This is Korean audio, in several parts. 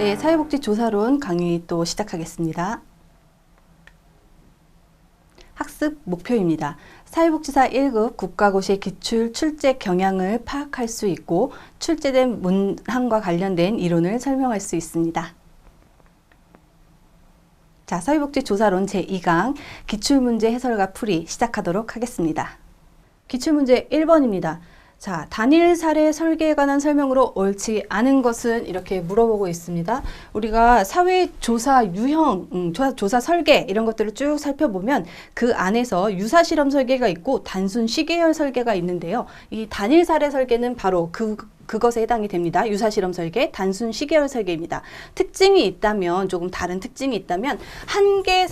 네, 사회복지조사론 강의 또 시작하겠습니다. 학습 목표입니다. 사회복지사 1급 국가고시의 기출 출제 경향을 파악할 수 있고 출제된 문항과 관련된 이론을 설명할 수 있습니다. 자, 사회복지조사론 제2강 기출문제 해설과 풀이 시작하도록 하겠습니다. 기출문제 1번입니다. 자, 단일 사례 설계에 관한 설명으로 옳지 않은 것은 이렇게 물어보고 있습니다. 우리가 사회조사 유형, 조사 설계 이런 것들을 쭉 살펴보면 그 안에서 유사실험 설계가 있고 단순 시계열 설계가 있는데요. 이 단일 사례 설계는 바로 그것에 해당이 됩니다. 유사실험 설계, 단순 시계열 설계입니다. 특징이 있다면, 조금 다른 특징이 있다면 한 개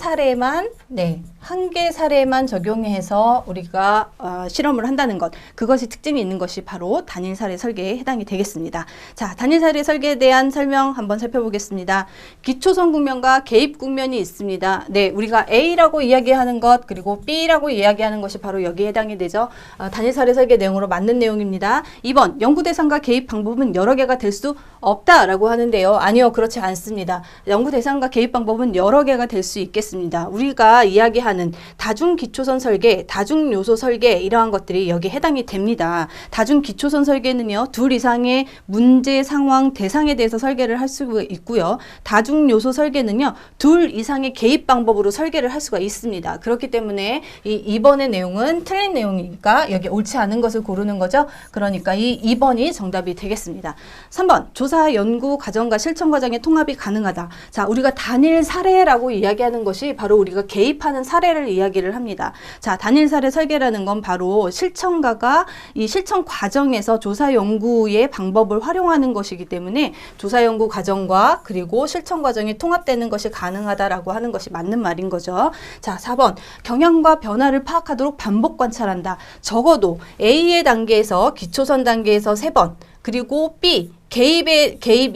사례만 적용해서 우리가 실험을 한다는 것, 그것이 특징이 있는 것이 바로 단일 사례 설계에 해당이 되겠습니다. 자, 단일 사례 설계에 대한 설명 한번 살펴보겠습니다. 기초선 국면과 개입 국면이 있습니다. 네, 우리가 A라고 이야기하는 것, 그리고 B라고 이야기하는 것이 바로 여기에 해당이 되죠. 단일 사례 설계 내용으로 맞는 내용입니다. 2번, 연구 대상과 개입 방법은 여러 개가 될 수 없다라고 하는데요. 아니요, 그렇지 않습니다. 연구 대상과 개입 방법은 여러 개가 될 수 있겠습니다. 우리가 이야기하는 다중 기초선 설계, 다중 요소 설계 이러한 것들이 여기에 해당이 됩니다. 다중 기초선 설계는요, 둘 이상의 문제, 상황, 대상에 대해서 설계를 할 수 있고요. 다중 요소 설계는요, 둘 이상의 개입 방법으로 설계를 할 수가 있습니다. 그렇기 때문에 이 2번의 내용은 틀린 내용이니까 여기 옳지 않은 것을 고르는 거죠. 그러니까 이 2번이 정답이 되겠습니다. 3번, 조사, 연구, 과정과 실천 과정의 통합이 가능하다. 자, 우리가 단일 사례라고 이야기하는 것이 바로 우리가 개입하는 사례를 이야기를 합니다. 자, 단일 사례 설계라는 건 바로 실천가가 이 실천 과정에서 조사, 연구의 방법을 활용하는 것이기 때문에 조사, 연구 과정과 그리고 실천 과정이 통합되는 것이 가능하다라고 하는 것이 맞는 말인 거죠. 자, 4번, 경향과 변화를 파악하도록 반복 관찰한다. 적어도 A의 단계에서 기초선 단계에서 3번, 그리고 B, 개입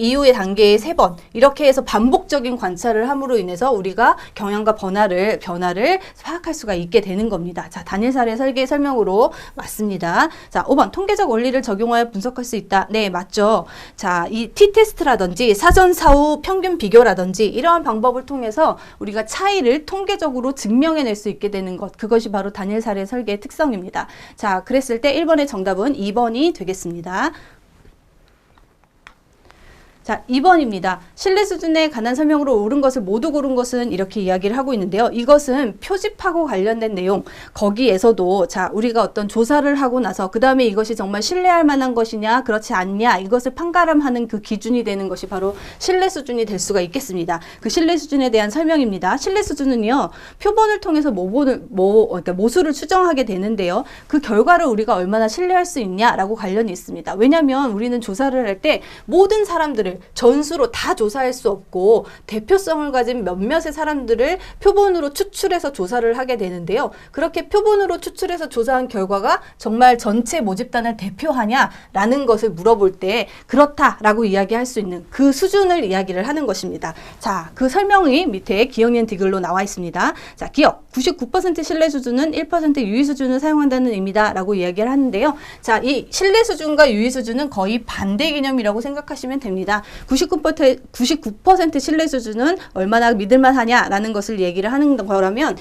이후의 단계에 3번 이렇게 해서 반복적인 관찰을 함으로 인해서 우리가 경향과 변화를 파악할 수가 있게 되는 겁니다. 자, 단일 사례 설계 설명으로 맞습니다. 자, 5번, 통계적 원리를 적용하여 분석할 수 있다. 네, 맞죠. 자, 이 T테스트라든지 사전 사후 평균 비교라든지 이러한 방법을 통해서 우리가 차이를 통계적으로 증명해낼 수 있게 되는 것, 그것이 바로 단일 사례 설계의 특성입니다. 자, 그랬을 때 1번의 정답은 2번이 되겠습니다. 자, 2번입니다. 신뢰 수준에 관한 설명으로 옳은 것을 모두 고른 것은 이렇게 이야기를 하고 있는데요. 이것은 표집하고 관련된 내용, 거기에서도 자, 우리가 어떤 조사를 하고 나서 그 다음에 이것이 정말 신뢰할 만한 것이냐 그렇지 않냐 이것을 판가름하는 그 기준이 되는 것이 바로 신뢰 수준이 될 수가 있겠습니다. 그 신뢰 수준에 대한 설명입니다. 신뢰 수준은요, 표본을 통해서 그러니까 모수를 추정하게 되는데요. 그 결과를 우리가 얼마나 신뢰할 수 있냐라고 관련이 있습니다. 왜냐하면 우리는 조사를 할 때 모든 사람들을 전수로 다 조사할 수 없고 대표성을 가진 몇몇의 사람들을 표본으로 추출해서 조사를 하게 되는데요. 그렇게 표본으로 추출해서 조사한 결과가 정말 전체 모집단을 대표하냐라는 것을 물어볼 때 그렇다라고 이야기할 수 있는 그 수준을 이야기를 하는 것입니다. 자, 그 설명이 밑에 기억니은 디귿로 나와 있습니다. 자, 기억 99% 신뢰 수준은 1% 유의 수준을 사용한다는 의미다 라고 이야기를 하는데요. 자, 이 신뢰 수준과 유의 수준은 거의 반대 개념이라고 생각하시면 됩니다. 99% 신뢰 수준은 얼마나 믿을만 하냐라는 것을 얘기를 하는 거라면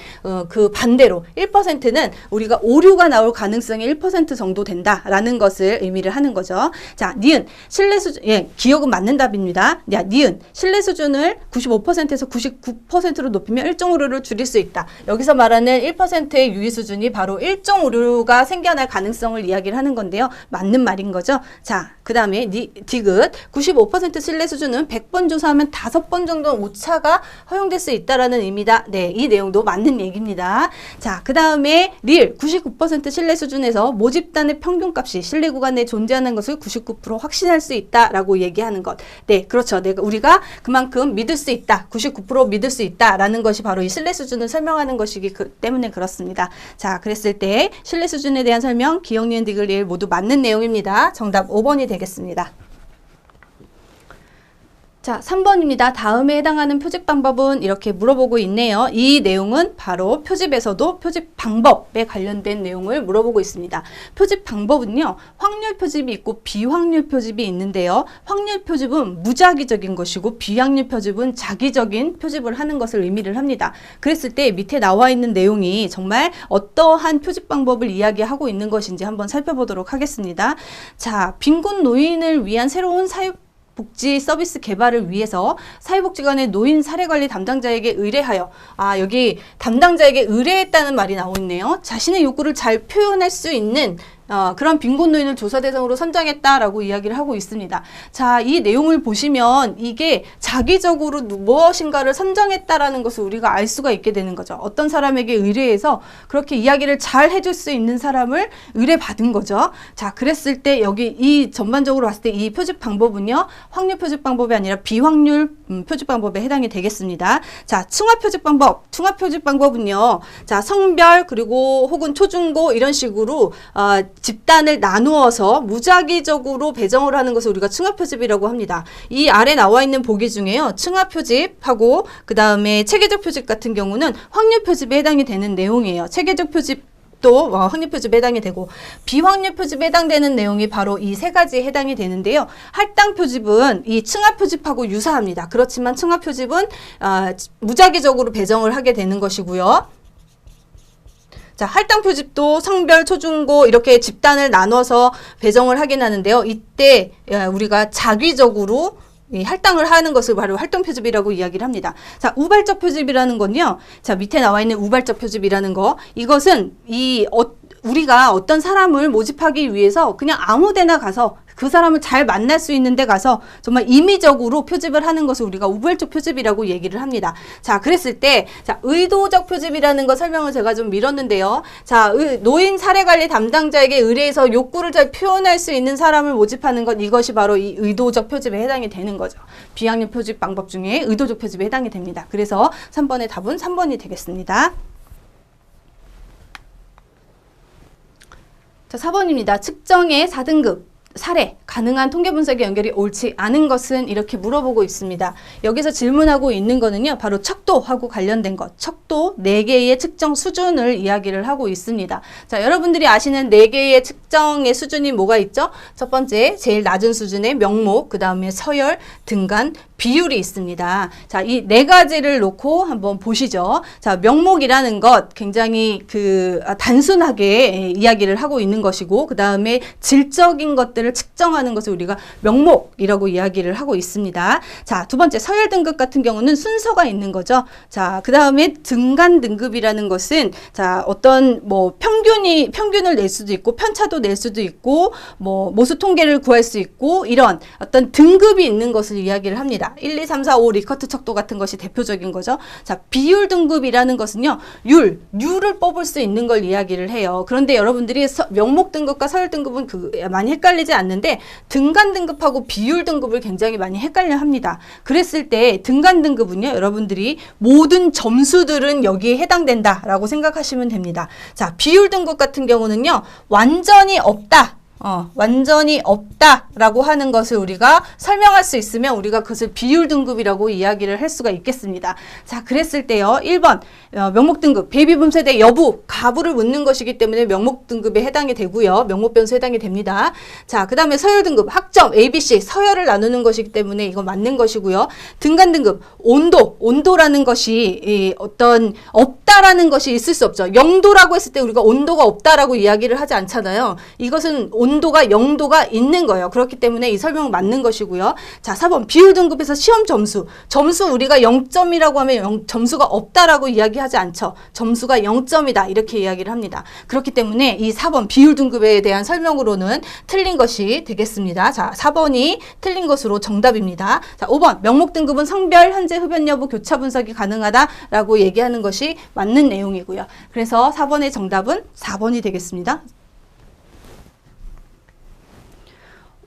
그 반대로 1%는 우리가 오류가 나올 가능성이 1% 정도 된다라는 것을 의미를 하는 거죠. 자, 니은 신뢰 수준, 예, 기억은 맞는 답입니다. 야, 니은 신뢰 수준을 95%에서 99%로 높이면 일정 오류를 줄일 수 있다. 여기서 말하는 1%의 유의 수준이 바로 일정 오류가 생겨날 가능성을 이야기를 하는 건데요. 맞는 말인 거죠. 자, 그 다음에 디귿 95% 신뢰 수준은 100번 조사하면 5번 정도는 오차가 허용될 수 있다라는 의미다. 네, 이 내용도 맞는 얘기입니다. 자, 그 다음에 리을 99% 신뢰 수준에서 모집단의 평균값이 신뢰 구간 내에 존재하는 것을 99% 확신할 수 있다라고 얘기하는 것. 네, 그렇죠. 우리가 그만큼 믿을 수 있다. 99% 믿을 수 있다라는 것이 바로 이 신뢰 수준을 설명하는 것이기 때문에 그렇습니다. 자, 그랬을 때 신뢰 수준에 대한 설명, 기억, 니은, 디귿, 리을 모두 맞는 내용입니다. 정답 5번이 되겠습니다. 자, 3번입니다. 다음에 해당하는 표집 방법은 이렇게 물어보고 있네요. 이 내용은 바로 표집에서도 표집 방법에 관련된 내용을 물어보고 있습니다. 표집 방법은요, 확률 표집이 있고 비확률 표집이 있는데요. 확률 표집은 무작위적인 것이고 비확률 표집은 자기적인 표집을 하는 것을 의미를 합니다. 그랬을 때 밑에 나와 있는 내용이 정말 어떠한 표집 방법을 이야기하고 있는 것인지 한번 살펴보도록 하겠습니다. 자, 빈곤 노인을 위한 새로운 복지 서비스 개발을 위해서 사회복지관의 노인 사례관리 담당자에게 의뢰하여, 여기 담당자에게 의뢰했다는 말이 나오고 있네요. 자신의 욕구를 잘 표현할 수 있는 그런 빈곤 노인을 조사 대상으로 선정했다라고 이야기를 하고 있습니다. 자, 이 내용을 보시면 이게 자기적으로 무엇인가를 선정했다라는 것을 우리가 알 수가 있게 되는 거죠. 어떤 사람에게 의뢰해서 그렇게 이야기를 잘 해줄 수 있는 사람을 의뢰받은 거죠. 자, 그랬을 때 여기 이 전반적으로 봤을 때 이 표집 방법은요, 확률 표집 방법이 아니라 비확률 표집 방법에 해당이 되겠습니다. 자, 층화 표집 방법. 층화 표집 방법은요, 자, 성별 그리고 혹은 초중고 이런 식으로 집단을 나누어서 무작위적으로 배정을 하는 것을 우리가 층화 표집이라고 합니다. 이 아래 나와 있는 보기 중에요, 층화 표집하고 그 다음에 체계적 표집 같은 경우는 확률 표집에 해당이 되는 내용이에요. 체계적 표집 또 확률 표집에 해당이 되고, 비확률 표집에 해당되는 내용이 바로 이 세 가지에 해당이 되는데요. 할당 표집은 이 층화 표집하고 유사합니다. 그렇지만 층화 표집은 무작위적으로 배정을 하게 되는 것이고요. 자, 할당 표집도 성별, 초중고 이렇게 집단을 나눠서 배정을 하긴 하는데요. 이때 우리가 자기적으로 할당을 하는 것을 바로 활동 표집이라고 이야기를 합니다. 자, 우발적 표집이라는 건요. 자, 밑에 나와 있는 우발적 표집이라는 거. 이것은 우리가 어떤 사람을 모집하기 위해서 그냥 아무 데나 가서 그 사람을 잘 만날 수 있는 데 가서 정말 임의적으로 표집을 하는 것을 우리가 우발적 표집이라고 얘기를 합니다. 자, 그랬을 때, 자, 의도적 표집이라는 거 설명을 제가 좀 미뤘는데요. 자, 노인 사례관리 담당자에게 의뢰해서 욕구를 잘 표현할 수 있는 사람을 모집하는 것, 이것이 바로 이 의도적 표집에 해당이 되는 거죠. 비확률 표집 방법 중에 의도적 표집에 해당이 됩니다. 그래서 3번의 답은 3번이 되겠습니다. 자, 4번입니다. 측정의 4등급. 사례, 가능한 통계 분석의 연결이 옳지 않은 것은 이렇게 물어보고 있습니다. 여기서 질문하고 있는 거는요, 바로 척도하고 관련된 것, 척도 4개의 측정 수준을 이야기를 하고 있습니다. 자, 여러분들이 아시는 4개의 측정의 수준이 뭐가 있죠? 첫 번째, 제일 낮은 수준의 명목, 그 다음에 서열, 등간, 비율이 있습니다. 자, 이 4가지를 놓고 한번 보시죠. 자, 명목이라는 것 굉장히 단순하게 이야기를 하고 있는 것이고, 그 다음에 질적인 것들을 측정하는 것을 우리가 명목이라고 이야기를 하고 있습니다. 자, 두 번째 서열 등급 같은 경우는 순서가 있는 거죠. 자, 그 다음에 등간 등급이라는 것은 자, 어떤 평균을 낼 수도 있고 편차도 낼 수도 있고 모수 통계를 구할 수 있고 이런 어떤 등급이 있는 것을 이야기를 합니다. 1, 2, 3, 4, 5 리커트 척도 같은 것이 대표적인 거죠. 자, 비율 등급이라는 것은요, 율을 뽑을 수 있는 걸 이야기를 해요. 그런데 여러분들이 명목 등급과 서열 등급은 많이 헷갈리지 않는데 등간 등급하고 비율 등급을 굉장히 많이 헷갈려 합니다. 그랬을 때 등간 등급은요, 여러분들이 모든 점수들은 여기에 해당된다라고 생각하시면 됩니다. 자, 비율 등급 같은 경우는요, 완전히 없다. 완전히 없다라고 하는 것을 우리가 설명할 수 있으면 우리가 그것을 비율 등급이라고 이야기를 할 수가 있겠습니다. 자, 그랬을 때요, 1번 명목 등급, 배비분 세대 여부, 가부를 묻는 것이기 때문에 명목 등급에 해당이 되고요. 명목 변수에 해당이 됩니다. 자, 그 다음에 서열 등급, 학점, ABC, 서열을 나누는 것이기 때문에 이거 맞는 것이고요. 등간 등급, 온도라는 것이 어떤 없다라는 것이 있을 수 없죠. 0도라고 했을 때 우리가 온도가 없다라고 이야기를 하지 않잖아요. 이것은 온도가 0도가 있는 거예요. 그렇기 때문에 이 설명은 맞는 것이고요. 자, 4번 비율 등급에서 시험 점수 우리가 0점이라고 하면 점수가 없다라고 이야기하지 않죠. 점수가 0점이다 이렇게 이야기를 합니다. 그렇기 때문에 이 4번 비율 등급에 대한 설명으로는 틀린 것이 되겠습니다. 자, 4번이 틀린 것으로 정답입니다. 자, 5번 명목 등급은 성별, 현재 흡연 여부, 교차 분석이 가능하다라고 얘기하는 것이 맞는 내용이고요. 그래서 4번의 정답은 4번이 되겠습니다.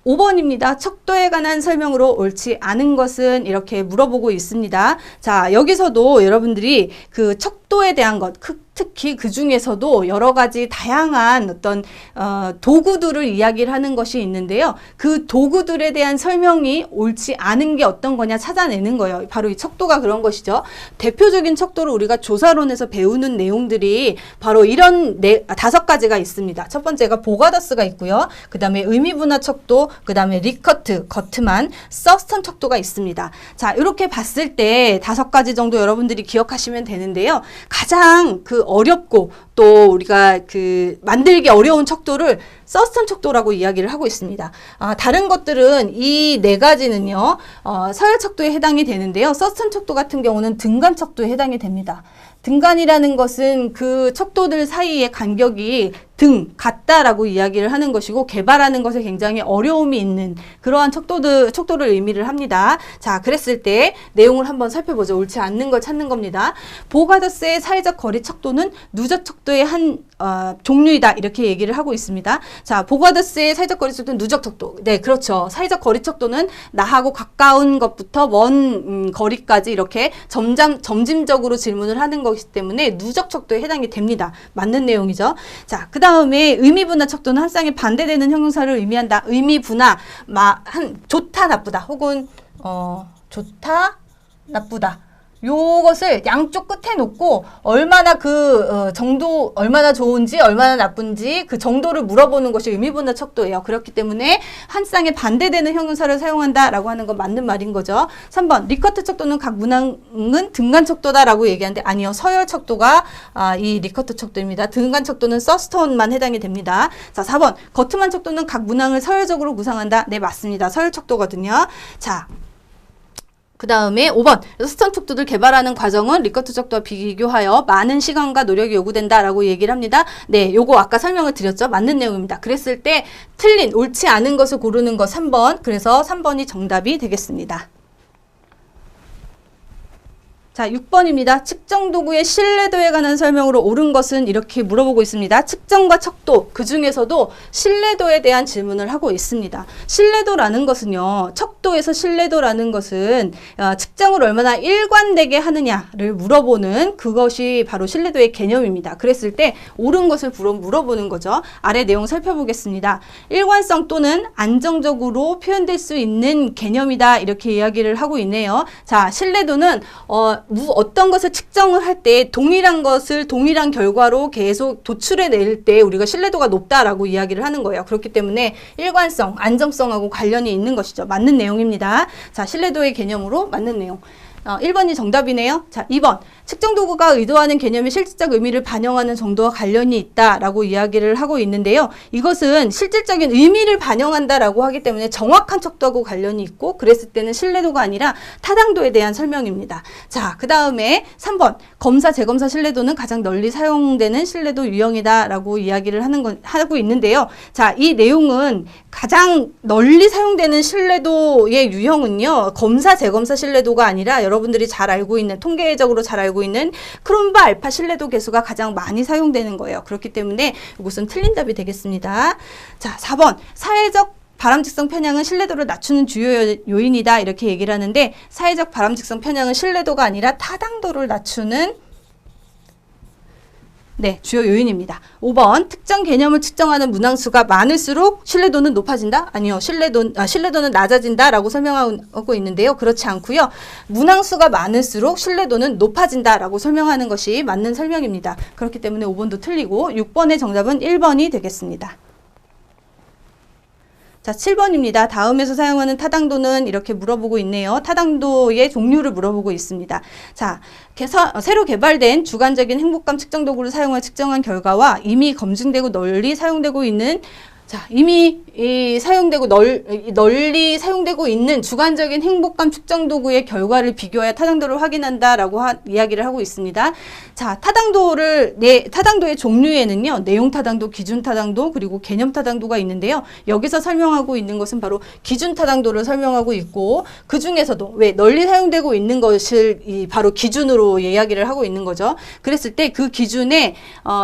5번입니다. 척도에 관한 설명으로 옳지 않은 것은 이렇게 물어보고 있습니다. 자, 여기서도 여러분들이 그 척도에 대한 것, 특히 그 중에서도 여러 가지 다양한 어떤 도구들을 이야기를 하는 것이 있는데요. 그 도구들에 대한 설명이 옳지 않은 게 어떤 거냐 찾아내는 거예요. 바로 이 척도가 그런 것이죠. 대표적인 척도를 우리가 조사론에서 배우는 내용들이 바로 이런 5가지가 있습니다. 첫 번째가 보가더스가 있고요. 그 다음에 의미분화 척도, 그 다음에 리커트, 거트만, 서스턴 척도가 있습니다. 자, 이렇게 봤을 때 5가지 정도 여러분들이 기억하시면 되는데요. 가장 그 어렵고 또 우리가 그 만들기 어려운 척도를 서스턴 척도라고 이야기를 하고 있습니다. 다른 것들은 이 4가지는요, 서열 척도에 해당이 되는데요. 서스턴 척도 같은 경우는 등간 척도에 해당이 됩니다. 등간이라는 것은 그 척도들 사이의 간격이 같다라고 이야기를 하는 것이고, 개발하는 것에 굉장히 어려움이 있는 그러한 척도를 의미를 합니다. 자, 그랬을 때 내용을 한번 살펴보죠. 옳지 않는 걸 찾는 겁니다. 보가더스의 사회적 거리 척도는 누적 척도의 한 종류이다. 이렇게 얘기를 하고 있습니다. 자, 보가더스의 사회적 거리 척도는 누적 척도. 네, 그렇죠. 사회적 거리 척도는 나하고 가까운 것부터 먼 거리까지 이렇게 점진적으로 질문을 하는 것이기 때문에 누적 척도에 해당이 됩니다. 맞는 내용이죠. 자, 그 다음에 의미분화 척도는 한 쌍의 반대되는 형용사를 의미한다. 의미분화, 좋다, 나쁘다, 혹은 좋다, 나쁘다. 요것을 양쪽 끝에 놓고 얼마나 정도, 얼마나 좋은지, 얼마나 나쁜지 그 정도를 물어보는 것이 의미분화 척도예요. 그렇기 때문에 한 쌍에 반대되는 형용사를 사용한다라고 하는 건 맞는 말인 거죠. 3번, 리커트 척도는 각 문항은 등간 척도다라고 얘기하는데 아니요. 서열 척도가 이 리커트 척도입니다. 등간 척도는 서스턴만 해당이 됩니다. 자, 4번, 거트만 척도는 각 문항을 서열적으로 구성한다. 네, 맞습니다. 서열 척도거든요. 자, 그 다음에 5번, 서스턴 척도를 개발하는 과정은 리커트 척도와 비교하여 많은 시간과 노력이 요구된다라고 얘기를 합니다. 네, 요거 아까 설명을 드렸죠. 맞는 내용입니다. 그랬을 때 틀린, 옳지 않은 것을 고르는 거 3번. 그래서 3번이 정답이 되겠습니다. 자, 6번입니다. 측정 도구의 신뢰도에 관한 설명으로 옳은 것은 이렇게 물어보고 있습니다. 측정과 척도, 그 중에서도 신뢰도에 대한 질문을 하고 있습니다. 신뢰도라는 것은요, 척도에서 신뢰도라는 것은 측정을 얼마나 일관되게 하느냐를 물어보는 그것이 바로 신뢰도의 개념입니다. 그랬을 때 옳은 것을 물어보는 거죠. 아래 내용 살펴보겠습니다. 일관성 또는 안정적으로 표현될 수 있는 개념이다. 이렇게 이야기를 하고 있네요. 자, 신뢰도는 어떤 것을 측정을 할 때 동일한 것을 동일한 결과로 계속 도출해 낼 때 우리가 신뢰도가 높다라고 이야기를 하는 거예요. 그렇기 때문에 일관성, 안정성하고 관련이 있는 것이죠. 맞는 내용입니다. 자, 신뢰도의 개념으로 맞는 내용. 1번이 정답이네요. 자, 2번. 측정 도구가 의도하는 개념의 실질적 의미를 반영하는 정도와 관련이 있다라고 이야기를 하고 있는데요. 이것은 실질적인 의미를 반영한다라고 하기 때문에 정확한 척도하고 관련이 있고, 그랬을 때는 신뢰도가 아니라 타당도에 대한 설명입니다. 자, 그 다음에 3번. 검사, 재검사 신뢰도는 가장 널리 사용되는 신뢰도 유형이다라고 이야기를 하고 있는데요. 자, 이 내용은 가장 널리 사용되는 신뢰도의 유형은요, 검사, 재검사 신뢰도가 아니라 여러분들이 잘 알고 있는, 통계적으로 잘 알고 있는 크롬바 알파 신뢰도 계수가 가장 많이 사용되는 거예요. 그렇기 때문에 이것은 틀린 답이 되겠습니다. 자, 4번. 사회적 바람직성 편향은 신뢰도를 낮추는 주요 요인이다. 이렇게 얘기를 하는데, 사회적 바람직성 편향은 신뢰도가 아니라 타당도를 낮추는 주요 요인입니다. 5번, 특정 개념을 측정하는 문항수가 많을수록 신뢰도는 높아진다? 아니요. 신뢰도는 낮아진다라고 설명하고 있는데요. 그렇지 않고요. 문항수가 많을수록 신뢰도는 높아진다라고 설명하는 것이 맞는 설명입니다. 그렇기 때문에 5번도 틀리고 6번의 정답은 1번이 되겠습니다. 자, 7번입니다. 다음에서 사용하는 타당도는 이렇게 물어보고 있네요. 타당도의 종류를 물어보고 있습니다. 자, 새로 개발된 주관적인 행복감 측정 도구를 사용해 측정한 결과와 이미 검증되고 널리 사용되고 있는 이미 널리 사용되고 있는 주관적인 행복감 측정 도구의 결과를 비교하여 타당도를 확인한다라고 이야기를 하고 있습니다. 자, 타당도의 종류에는요, 내용 타당도, 기준 타당도, 그리고 개념 타당도가 있는데요. 여기서 설명하고 있는 것은 바로 기준 타당도를 설명하고 있고, 그 중에서도 왜 널리 사용되고 있는 것을 바로 기준으로 이야기를 하고 있는 거죠. 그랬을 때 그 기준에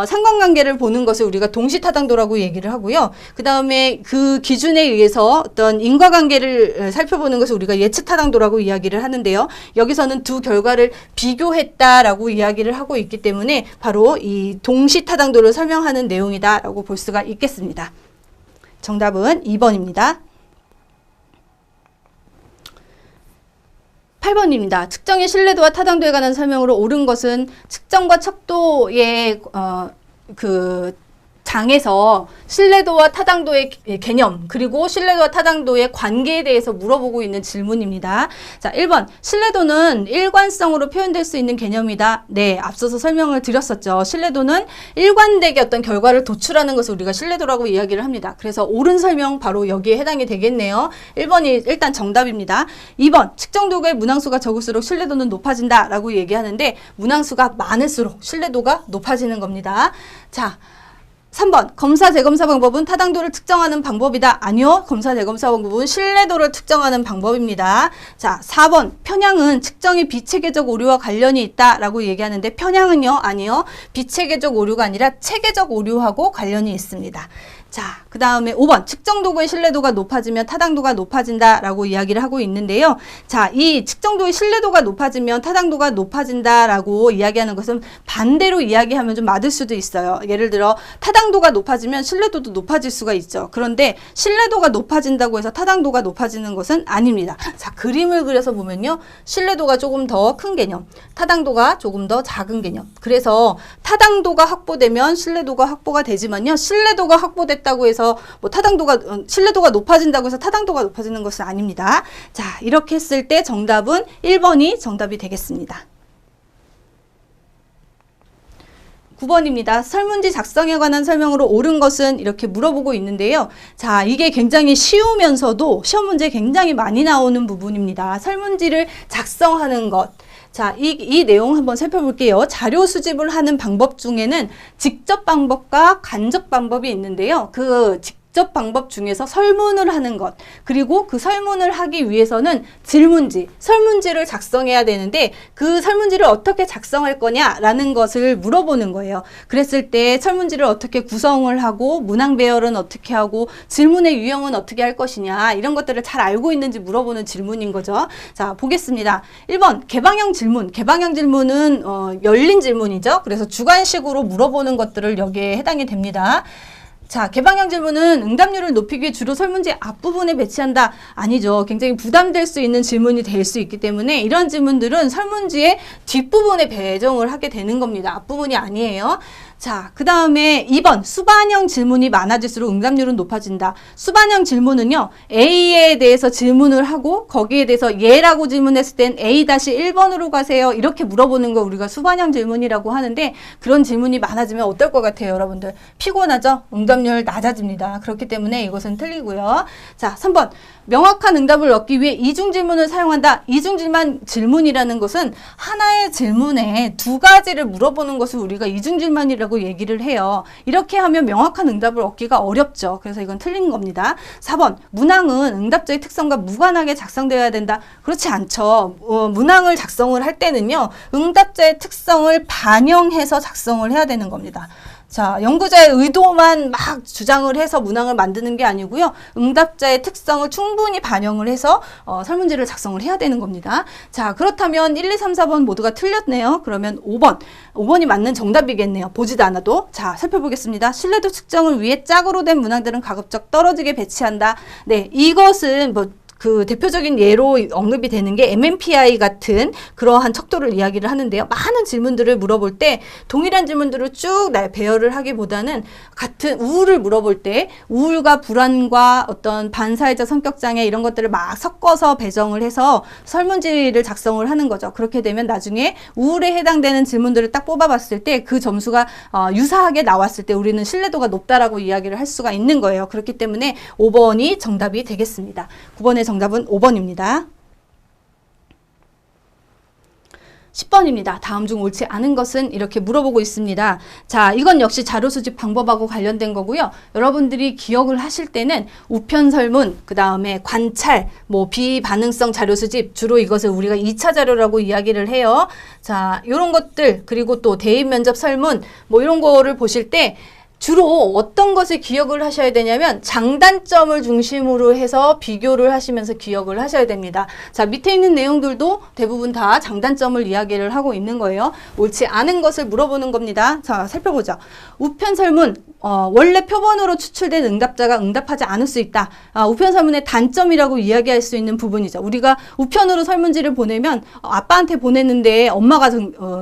상관관계를 보는 것을 우리가 동시 타당도라고 얘기를 하고요. 그 다음에 그 기준에 의해서 어떤 인과관계를 살펴보는 것을 우리가 예측 타당도라고 이야기를 하는데요. 여기서는 두 결과를 비교했다라고 이야기를 하고 있기 때문에 바로 이 동시 타당도를 설명하는 내용이다라고 볼 수가 있겠습니다. 정답은 2번입니다. 8번입니다. 측정의 신뢰도와 타당도에 관한 설명으로 옳은 것은 측정과 척도의 장에서 신뢰도와 타당도의 개념 그리고 신뢰도와 타당도의 관계에 대해서 물어보고 있는 질문입니다. 자, 1번 신뢰도는 일관성으로 표현될 수 있는 개념이다. 네, 앞서서 설명을 드렸었죠. 신뢰도는 일관되게 어떤 결과를 도출하는 것을 우리가 신뢰도라고 이야기를 합니다. 그래서 옳은 설명 바로 여기에 해당이 되겠네요. 1번이 일단 정답입니다. 2번 측정도구의 문항수가 적을수록 신뢰도는 높아진다 라고 얘기하는데 문항수가 많을수록 신뢰도가 높아지는 겁니다. 자, 3번 검사 재검사 방법은 타당도를 측정하는 방법이다. 아니요. 검사 재검사 방법은 신뢰도를 측정하는 방법입니다. 자, 4번 편향은 측정의 비체계적 오류와 관련이 있다라고 얘기하는데 편향은요? 아니요. 비체계적 오류가 아니라 체계적 오류하고 관련이 있습니다. 자, 그 다음에 5번 측정도구의 신뢰도가 높아지면 타당도가 높아진다라고 이야기를 하고 있는데요. 자, 이 측정도의 신뢰도가 높아지면 타당도가 높아진다라고 이야기하는 것은 반대로 이야기하면 좀 맞을 수도 있어요. 예를 들어 타당도가 높아지면 신뢰도도 높아질 수가 있죠. 그런데 신뢰도가 높아진다고 해서 타당도가 높아지는 것은 아닙니다. 자, 그림을 그려서 보면요. 신뢰도가 조금 더 큰 개념, 타당도가 조금 더 작은 개념. 그래서 타당도가 확보되면 신뢰도가 확보가 되지만요. 신뢰도가 확보됐다고 해서 뭐 신뢰도가 높아진다고 해서 타당도가 높아지는 것은 아닙니다. 자, 이렇게 했을 때 정답은 1번이 정답이 되겠습니다. 9번입니다. 설문지 작성에 관한 설명으로 옳은 것은 이렇게 물어보고 있는데요. 자, 이게 굉장히 쉬우면서도 시험 문제에 굉장히 많이 나오는 부분입니다. 설문지를 작성하는 것. 자, 이 내용 한번 살펴볼게요. 자료 수집을 하는 방법 중에는 직접 방법과 간접 방법이 있는데요. 그 직접 방법 중에서 설문을 하는 것, 그리고 그 설문을 하기 위해서는 설문지를 작성해야 되는데 그 설문지를 어떻게 작성할 거냐라는 것을 물어보는 거예요. 그랬을 때 설문지를 어떻게 구성을 하고 문항 배열은 어떻게 하고 질문의 유형은 어떻게 할 것이냐 이런 것들을 잘 알고 있는지 물어보는 질문인 거죠. 자, 보겠습니다. 1번 개방형 질문. 개방형 질문은 열린 질문이죠. 그래서 주관식으로 물어보는 것들을 여기에 해당이 됩니다. 자, 개방형 질문은 응답률을 높이기 위해 주로 설문지 앞부분에 배치한다. 아니죠. 굉장히 부담될 수 있는 질문이 될 수 있기 때문에 이런 질문들은 설문지의 뒷부분에 배정을 하게 되는 겁니다. 앞부분이 아니에요. 자, 그 다음에 2번 수반형 질문이 많아질수록 응답률은 높아진다. 수반형 질문은요. A에 대해서 질문을 하고 거기에 대해서 얘라고 질문했을 땐 A-1번으로 가세요. 이렇게 물어보는 거 우리가 수반형 질문이라고 하는데 그런 질문이 많아지면 어떨 것 같아요, 여러분들? 피곤하죠? 응답률 낮아집니다. 그렇기 때문에 이것은 틀리고요. 자, 3번 명확한 응답을 얻기 위해 이중 질문을 사용한다. 이중 질문이라는 것은 하나의 질문에 두 가지를 물어보는 것을 우리가 이중 질문이라고 얘기를 해요. 이렇게 하면 명확한 응답을 얻기가 어렵죠. 그래서 이건 틀린 겁니다. 4번 문항은 응답자의 특성과 무관하게 작성되어야 된다. 그렇지 않죠. 문항을 작성을 할 때는요. 응답자의 특성을 반영해서 작성을 해야 되는 겁니다. 자, 연구자의 의도만 막 주장을 해서 문항을 만드는 게 아니고요. 응답자의 특성을 충분히 반영을 해서 설문지를 작성을 해야 되는 겁니다. 자, 그렇다면 1, 2, 3, 4번 모두가 틀렸네요. 그러면 5번이 맞는 정답이겠네요. 보지도 않아도. 자, 살펴보겠습니다. 신뢰도 측정을 위해 짝으로 된 문항들은 가급적 떨어지게 배치한다. 네, 이것은 그 대표적인 예로 언급이 되는 게 MMPI 같은 그러한 척도를 이야기를 하는데요. 많은 질문들을 물어볼 때 동일한 질문들을 쭉 배열을 하기보다는 같은 우울을 물어볼 때 우울과 불안과 어떤 반사회적 성격장애 이런 것들을 막 섞어서 배정을 해서 설문지를 작성을 하는 거죠. 그렇게 되면 나중에 우울에 해당되는 질문들을 딱 뽑아봤을 때 그 점수가 유사하게 나왔을 때 우리는 신뢰도가 높다라고 이야기를 할 수가 있는 거예요. 그렇기 때문에 5번이 정답이 되겠습니다. 9번의 정답은 5번입니다. 10번입니다. 다음 중 옳지 않은 것은 이렇게 물어보고 있습니다. 자, 이건 역시 자료 수집 방법하고 관련된 거고요. 여러분들이 기억을 하실 때는 우편 설문, 그 다음에 관찰, 비반응성 자료 수집, 주로 이것을 우리가 2차 자료라고 이야기를 해요. 자, 이런 것들, 그리고 또 대입 면접 설문, 이런 거를 보실 때 주로 어떤 것을 기억을 하셔야 되냐면 장단점을 중심으로 해서 비교를 하시면서 기억을 하셔야 됩니다. 자, 밑에 있는 내용들도 대부분 다 장단점을 이야기를 하고 있는 거예요. 옳지 않은 것을 물어보는 겁니다. 자, 살펴보자. 우편설문 원래 표본으로 추출된 응답자가 응답하지 않을 수 있다. 우편설문의 단점이라고 이야기할 수 있는 부분이죠. 우리가 우편으로 설문지를 보내면 아빠한테 보냈는데 엄마가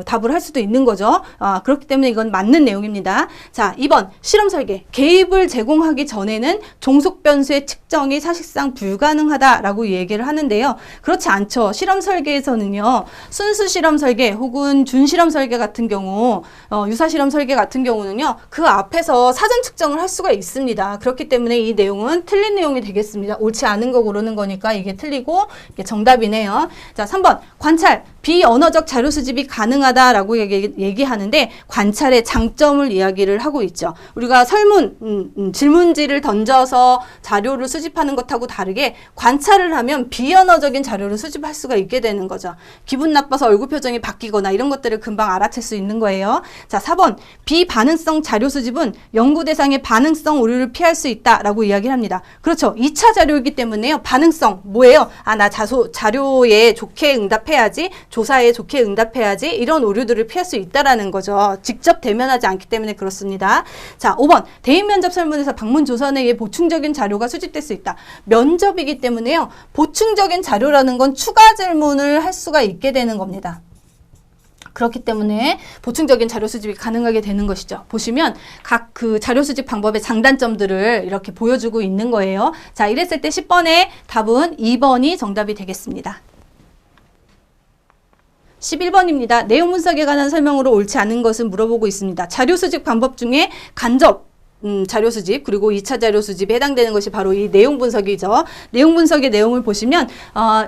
답을 할 수도 있는 거죠. 그렇기 때문에 이건 맞는 내용입니다. 자, 2번 실험 설계. 개입을 제공하기 전에는 종속 변수의 측정이 사실상 불가능하다라고 얘기를 하는데요. 그렇지 않죠. 실험 설계에서는요. 순수 실험 설계 혹은 준실험 설계 같은 경우 유사 실험 설계 같은 경우는요. 그 앞에서 사전 측정을 할 수가 있습니다. 그렇기 때문에 이 내용은 틀린 내용이 되겠습니다. 옳지 않은 거 고르는 거니까 이게 틀리고 이게 정답이네요. 자, 3번 관찰. 비언어적 자료 수집이 가능하다라고 얘기하는데 관찰의 장점을 이야기를 하고 있죠. 우리가 설문, 질문지를 던져서 자료를 수집하는 것하고 다르게 관찰을 하면 비언어적인 자료를 수집할 수가 있게 되는 거죠. 기분 나빠서 얼굴 표정이 바뀌거나 이런 것들을 금방 알아챌 수 있는 거예요. 자, 4번 비반응성 자료 수집은 연구 대상의 반응성 오류를 피할 수 있다라고 이야기를 합니다. 그렇죠. 2차 자료이기 때문에요. 반응성 뭐예요? 나 자료에 좋게 응답해야지. 조사에 좋게 응답해야지 이런 오류들을 피할 수 있다라는 거죠. 직접 대면하지 않기 때문에 그렇습니다. 자, 5번 대인 면접 설문에서 방문 조선에 의해 보충적인 자료가 수집될 수 있다. 면접이기 때문에요. 보충적인 자료라는 건 추가 질문을 할 수가 있게 되는 겁니다. 그렇기 때문에 보충적인 자료 수집이 가능하게 되는 것이죠. 보시면 각 그 자료 수집 방법의 장단점들을 이렇게 보여주고 있는 거예요. 자, 이랬을 때 10번의 답은 2번이 정답이 되겠습니다. 11번입니다. 내용 분석에 관한 설명으로 옳지 않은 것은 물어보고 있습니다. 자료 수집 방법 중에 간접 자료 수집 그리고 2차 자료 수집에 해당되는 것이 바로 이 내용 분석이죠. 내용 분석의 내용을 보시면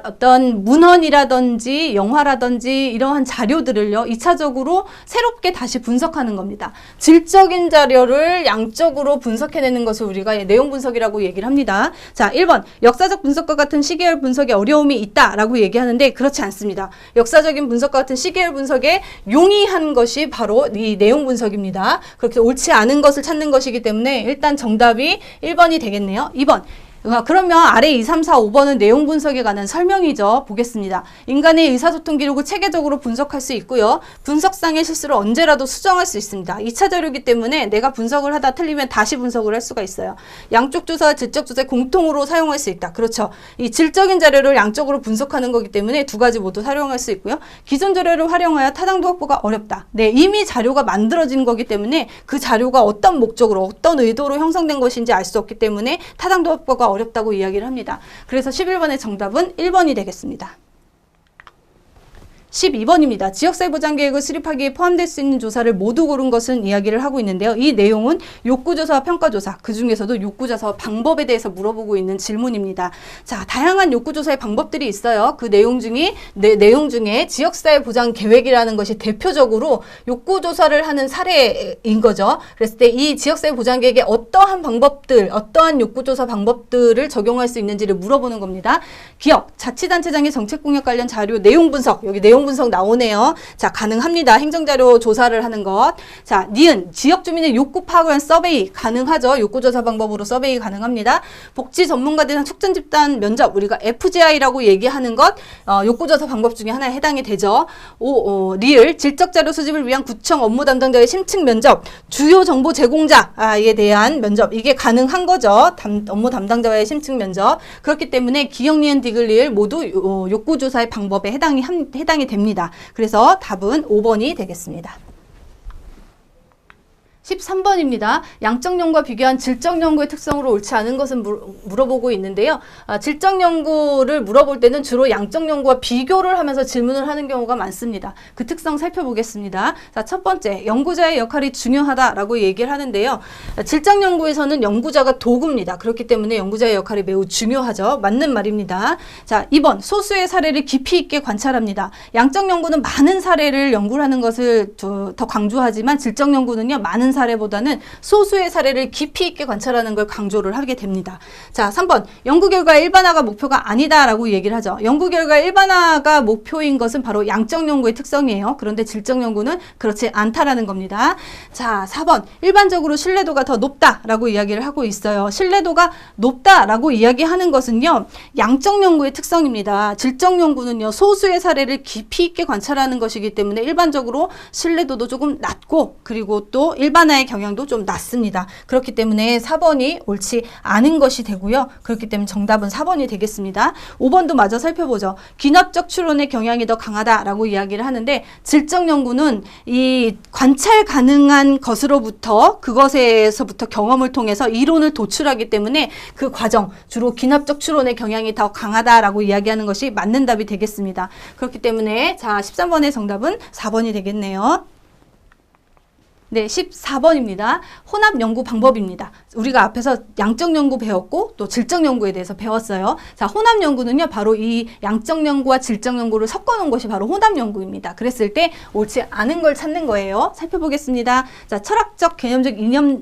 어떤 문헌이라든지 영화라든지 이러한 자료들을요. 2차적으로 새롭게 다시 분석하는 겁니다. 질적인 자료를 양적으로 분석해내는 것을 우리가 내용 분석이라고 얘기를 합니다. 자, 1번 역사적 분석과 같은 시계열 분석에 어려움이 있다라고 얘기하는데 그렇지 않습니다. 역사적인 분석과 같은 시계열 분석에 용이한 것이 바로 이 내용 분석입니다. 그렇게 옳지 않은 것을 찾는 것이기 때문에 일단 정답이 1번이 되겠네요. 2번. 그러면 아래 2, 3, 4, 5번은 내용 분석에 관한 설명이죠. 보겠습니다. 인간의 의사소통 기록을 체계적으로 분석할 수 있고요. 분석상의 실수를 언제라도 수정할 수 있습니다. 2차 자료이기 때문에 내가 분석을 하다 틀리면 다시 분석을 할 수가 있어요. 양쪽 조사와 질적 조사에 공통으로 사용할 수 있다. 그렇죠. 이 질적인 자료를 양적으로 분석하는 거기 때문에 두 가지 모두 활용할 수 있고요. 기존 자료를 활용하여 타당도 확보가 어렵다. 네, 이미 자료가 만들어진 거기 때문에 그 자료가 어떤 목적으로 어떤 의도로 형성된 것인지 알 수 없기 때문에 타당도 확보가 어렵다고 이야기를 합니다. 그래서 11번의 정답은 1번이 되겠습니다. 12번입니다. 지역사회 보장계획을 수립하기에 포함될 수 있는 조사를 모두 고른 것은 이야기를 하고 있는데요. 이 내용은 욕구조사와 평가조사, 그 중에서도 욕구조사 방법에 대해서 물어보고 있는 질문입니다. 자, 다양한 욕구조사의 방법들이 있어요. 그 내용 중에 지역사회 보장계획이라는 것이 대표적으로 욕구조사를 하는 사례인 거죠. 그랬을 때 이 지역사회 보장계획에 어떠한 방법들, 어떠한 욕구조사 방법들을 적용할 수 있는지를 물어보는 겁니다. 기업, 자치단체장의 정책공약 관련 자료 내용 분석, 여기 내용 분석 나오네요. 자, 가능합니다. 행정자료 조사를 하는 것. 자, 니은 지역 주민의 욕구 파악을 한 서베이 가능하죠. 욕구조사 방법으로 서베이 가능합니다. 복지 전문가들 대상 촉진 집단 면접 우리가 FGI라고 얘기하는 것 욕구조사 방법 중에 하나에 해당이 되죠. 리을 질적 자료 수집을 위한 구청 업무 담당자의 심층 면접 주요 정보 제공자에 대한 면접 이게 가능한 거죠. 업무 담당자와의 심층 면접. 그렇기 때문에 기역 니은 디귿 리을 모두 욕구조사의 방법에 해당이 됩니다. 그래서 답은 5번이 되겠습니다. 13번입니다. 양적 연구와 비교한 질적 연구의 특성으로 옳지 않은 것은 물어보고 있는데요. 질적 연구를 물어볼 때는 주로 양적 연구와 비교를 하면서 질문을 하는 경우가 많습니다. 그 특성 살펴보겠습니다. 자, 첫 번째, 연구자의 역할이 중요하다라고 얘기를 하는데요. 질적 연구에서는 연구자가 도구입니다. 그렇기 때문에 연구자의 역할이 매우 중요하죠. 맞는 말입니다. 자, 2번, 소수의 사례를 깊이 있게 관찰합니다. 양적 연구는 많은 사례를 연구를 하는 것을 더 강조하지만 질적 연구는요, 많은 사례보다는 소수의 사례를 깊이 있게 관찰하는 걸 강조를 하게 됩니다. 자, 3번. 연구 결과 일반화가 목표가 아니다라고 얘기를 하죠. 연구 결과 일반화가 목표인 것은 바로 양적 연구의 특성이에요. 그런데 질적 연구는 그렇지 않다라는 겁니다. 자, 4번. 일반적으로 신뢰도가 더 높다라고 이야기를 하고 있어요. 신뢰도가 높다라고 이야기하는 것은요, 양적 연구의 특성입니다. 질적 연구는요, 소수의 사례를 깊이 있게 관찰하는 것이기 때문에 일반적으로 신뢰도도 조금 낮고, 그리고 또 일반화의 경향도 좀 낮습니다. 그렇기 때문에 4번이 옳지 않은 것이 되고요. 그렇기 때문에 정답은 4번이 되겠습니다. 5번도 마저 살펴보죠. 귀납적 추론의 경향이 더 강하다라고 이야기를 하는데, 질적 연구는 이 관찰 가능한 것으로부터, 그것에서부터 경험을 통해서 이론을 도출하기 때문에 그 과정, 주로 귀납적 추론의 경향이 더 강하다라고 이야기하는 것이 맞는 답이 되겠습니다. 그렇기 때문에 자, 13번의 정답은 4번이 되겠네요. 네, 14번입니다. 혼합 연구 방법입니다. 우리가 앞에서 양적 연구 배웠고 또 질적 연구에 대해서 배웠어요. 자, 혼합 연구는요, 바로 이 양적 연구와 질적 연구를 섞어 놓은 것이 바로 혼합 연구입니다. 그랬을 때 옳지 않은 걸 찾는 거예요. 살펴보겠습니다. 자, 철학적, 개념적,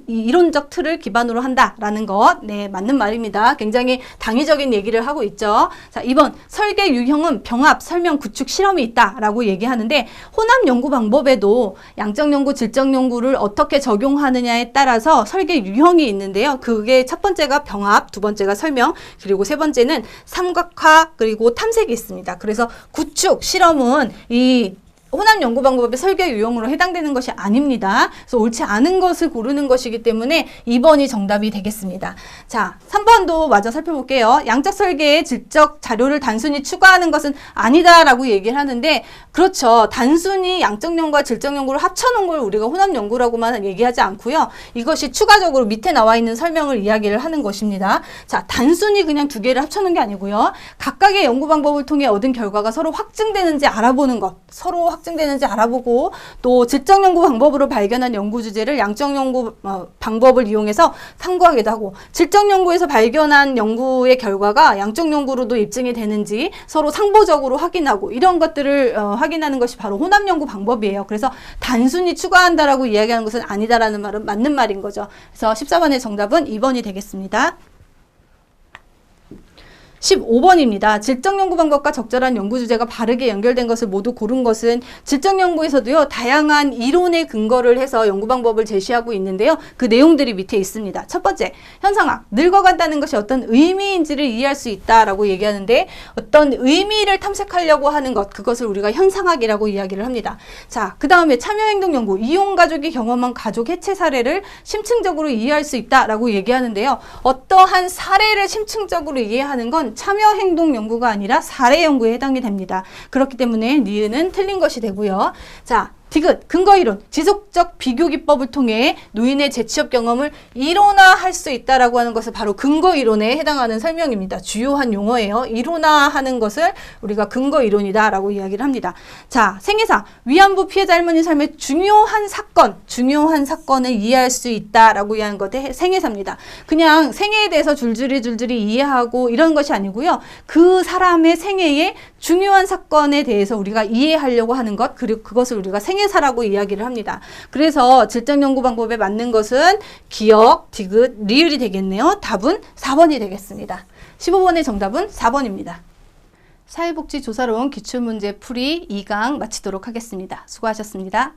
이론적 틀을 기반으로 한다라는 것. 네, 맞는 말입니다. 굉장히 당위적인 얘기를 하고 있죠. 자, 2번. 설계 유형은 병합, 설명, 구축, 실험이 있다라고 얘기하는데, 혼합 연구 방법에도 양적 연구, 질적 연구 를 어떻게 적용하느냐에 따라서 설계 유형이 있는데요. 그게 첫 번째가 병합, 두 번째가 설명, 그리고 세 번째는 삼각화, 그리고 탐색이 있습니다. 그래서 구축, 실험은 이 혼합 연구 방법의 설계 유형으로 해당되는 것이 아닙니다. 그래서 옳지 않은 것을 고르는 것이기 때문에 2번이 정답이 되겠습니다. 자, 3번도 마저 살펴볼게요. 양적 설계에 질적 자료를 단순히 추가하는 것은 아니다라고 얘기를 하는데, 그렇죠. 단순히 양적 연구와 질적 연구를 합쳐놓은 걸 우리가 혼합 연구라고만 얘기하지 않고요. 이것이 추가적으로 밑에 나와 있는 설명을 이야기를 하는 것입니다. 자, 단순히 그냥 두 개를 합쳐놓은 게 아니고요. 각각의 연구 방법을 통해 얻은 결과가 서로 확증되는지 알아보는 것, 서로 확증되는지 알아보고, 또 질적 연구 방법으로 발견한 연구 주제를 양적 연구 방법을 이용해서 탐구하기도 하고, 질적 연구에서 발견한 연구의 결과가 양적 연구로도 입증이 되는지 서로 상보적으로 확인하고, 이런 것들을 확인하는 것이 바로 혼합 연구 방법이에요. 그래서 단순히 추가한다라고 이야기하는 것은 아니다라는 말은 맞는 말인 거죠. 그래서 14번의 정답은 2번이 되겠습니다. 15번입니다. 질적 연구 방법과 적절한 연구 주제가 바르게 연결된 것을 모두 고른 것은, 질적 연구에서도요, 다양한 이론의 근거를 해서 연구 방법을 제시하고 있는데요. 그 내용들이 밑에 있습니다. 첫 번째, 현상학. 늙어간다는 것이 어떤 의미인지를 이해할 수 있다라고 얘기하는데, 어떤 의미를 탐색하려고 하는 것, 그것을 우리가 현상학이라고 이야기를 합니다. 자, 그 다음에 참여행동 연구. 이혼가족이 경험한 가족 해체 사례를 심층적으로 이해할 수 있다라고 얘기하는데요. 어떠한 사례를 심층적으로 이해하는 건 참여행동 연구가 아니라 사례 연구에 해당이 됩니다. 그렇기 때문에 니은은 틀린 것이 되고요. 자, 디귿, 근거이론, 지속적 비교기법을 통해 노인의 재취업 경험을 이론화할 수 있다라고 하는 것은 바로 근거이론에 해당하는 설명입니다. 주요한 용어예요. 이론화하는 것을 우리가 근거이론이다라고 이야기를 합니다. 자, 생애사, 위안부 피해자 할머니 삶의 중요한 사건을 이해할 수 있다라고 이해하는 것이 생애사입니다. 그냥 생애에 대해서 줄줄이 이해하고 이런 것이 아니고요. 그 사람의 생애에 중요한 사건에 대해서 우리가 이해하려고 하는 것, 그리고 그것을 우리가 생애사라고 이야기를 합니다. 그래서 질적 연구 방법에 맞는 것은 기억, 디귿, 리을이 되겠네요. 답은 4번이 되겠습니다. 15번의 정답은 4번입니다. 사회복지조사론 기출문제 풀이 2강 마치도록 하겠습니다. 수고하셨습니다.